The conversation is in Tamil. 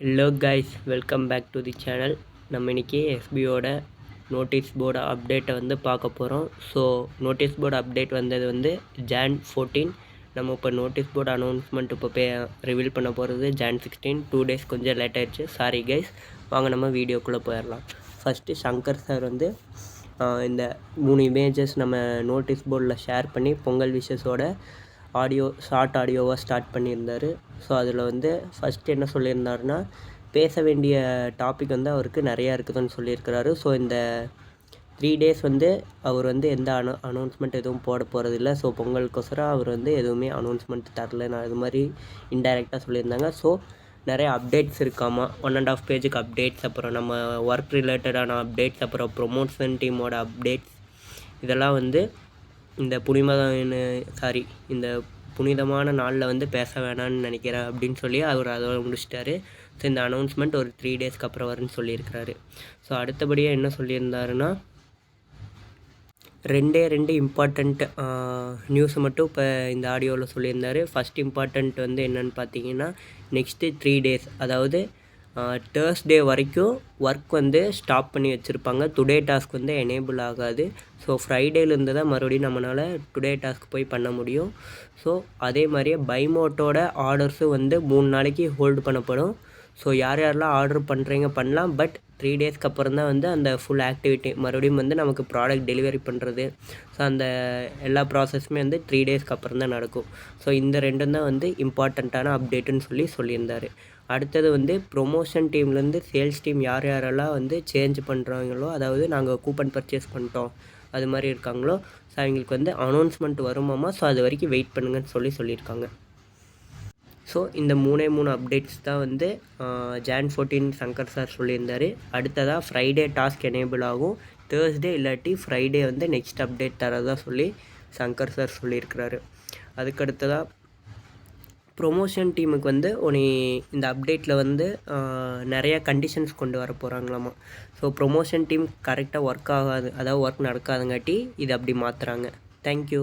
Hello guys, welcome back to the channel. நம்ம இன்றைக்கி எஸ்பியோட நோட்டீஸ் போர்டு அப்டேட்டை வந்து பார்க்க போகிறோம். ஸோ நோட்டீஸ் போர்டு அப்டேட் வந்தது வந்து Jan 14. நம்ம இப்போ நோட்டீஸ் போர்டு அனௌன்ஸ்மெண்ட் இப்போ ரிவீல் பண்ண போகிறது Jan 16. 2 days கொஞ்சம் லேட் ஆகிடுச்சு, சாரி கைஸ். வாங்க நம்ம வீடியோக்குள்ளே போயிடலாம். ஃபஸ்ட்டு சங்கர் சார் வந்து இந்த 3 இமேஜஸ் நம்ம நோட்டீஸ் போர்டில் ஷேர் பண்ணி பொங்கல் விஷஸோட ஷார்ட் ஆடியோவாக ஸ்டார்ட் பண்ணியிருந்தார். ஸோ அதில் வந்து ஃபஸ்ட்டு என்ன சொல்லியிருந்தாருன்னா, பேச வேண்டிய டாபிக் வந்து அவருக்கு நிறையா இருக்குதுன்னு சொல்லியிருக்கிறாரு. ஸோ இந்த 3 days வந்து அவர் வந்து எந்த அனௌன்ஸ்மெண்ட் எதுவும் போட போகிறதில்ல. ஸோ பொங்கலுக்கோசரம் அவர் வந்து எதுவுமே அனௌன்ஸ்மெண்ட் தரல, நான் இது மாதிரி இன்டைரக்டாக சொல்லியிருந்தாங்க. ஸோ நிறைய அப்டேட்ஸ் இருக்காமா, 1.5 பேஜுக்கு அப்டேட்ஸ், அப்புறம் நம்ம ஒர்க் ரிலேட்டடான அப்டேட்ஸ், அப்புறம் ப்ரொமோஷன் டீமோட அப்டேட்ஸ், இதெல்லாம் வந்து இந்த இந்த புனிதமான நாளில் வந்து பேச வேணான்னு நினைக்கிறேன் அப்படின்னு சொல்லி அவர் அதோட முடிச்சிட்டாரு. ஸோ இந்த அனௌன்ஸ்மெண்ட் ஒரு 3 daysக்கு அப்புறம் வரும்னு சொல்லியிருக்கிறாரு. ஸோ அடுத்தபடியாக என்ன சொல்லியிருந்தாருன்னா, 2 இம்பார்ட்டண்ட் நியூஸை மட்டும் இப்போ இந்த ஆடியோவில் சொல்லியிருந்தார். ஃபஸ்ட் இம்பார்ட்டண்ட் வந்து என்னென்னு பார்த்தீங்கன்னா, நெக்ஸ்ட்டு 3 days, அதாவது தேர்ஸ்டே வரைக்கும் ஒர்க் வந்து ஸ்டாப் பண்ணி வச்சுருப்பாங்க. டுடே டாஸ்க் வந்து எனேபிள் ஆகாது. ஸோ ஃப்ரைடேலேருந்து தான் மறுபடியும் நம்மளால் டுடே டாஸ்க் போய் பண்ண முடியும். ஸோ அதே மாதிரியே பைமோட்டோட ஆர்டர்ஸும் வந்து 3 நாளைக்கு ஹோல்டு பண்ணப்படும். ஸோ யாரெல்லாம் ஆர்டர் பண்ணுறீங்க பண்ணலாம், பட் 3 daysக்கு அப்புறம் தான் வந்து அந்த ஃபுல் ஆக்டிவிட்டி மறுபடியும் வந்து நமக்கு ப்ராடக்ட் டெலிவரி பண்ணுறது, ஸோ அந்த எல்லா ப்ராசஸுமே வந்து 3 daysக்கு அப்புறம் தான் நடக்கும். ஸோ இந்த 2 தான் வந்து இம்பார்ட்டண்ட்டான அப்டேட்டுன்னு சொல்லியிருந்தார். அடுத்தது வந்து ப்ரொமோஷன் டீம்லேருந்து சேல்ஸ் டீம் யாரெல்லாம் வந்து சேஞ்ச் பண்ணுறாங்களோ, அதாவது நாங்கள் கூப்பன் பர்ச்சேஸ் பண்ணிட்டோம் அது மாதிரி இருக்காங்களோ, ஸோ அவங்களுக்கு வந்து அனௌன்ஸ்மெண்ட் வருமாமா. ஸோ அது வரைக்கும் வெயிட் பண்ணுங்கன்னு சொல்லியிருக்காங்க. ஸோ இந்த 3 அப்டேட்ஸ் தான் வந்து Jan 14 சங்கர் சார் சொல்லியிருந்தார். அடுத்ததாக ஃப்ரைடே டாஸ்க் எனேபிள் ஆகும், தேர்ஸ்டே இல்லாட்டி ஃப்ரைடே வந்து நெக்ஸ்ட் அப்டேட் தரதாக சொல்லி சங்கர் சார் சொல்லியிருக்கிறாரு. அதுக்கடுத்ததாக ப்ரொமோஷன் டீமுக்கு வந்து இந்த அப்டேட்டில் வந்து நிறையா கண்டிஷன்ஸ் கொண்டு வர போகிறாங்களாமா. ஸோ ப்ரொமோஷன் டீம் கரெக்டாக ஒர்க் ஆகாது, அதாவது ஒர்க் நடக்காதங்காட்டி இது அப்படி மாற்றுறாங்க. தேங்க்யூ.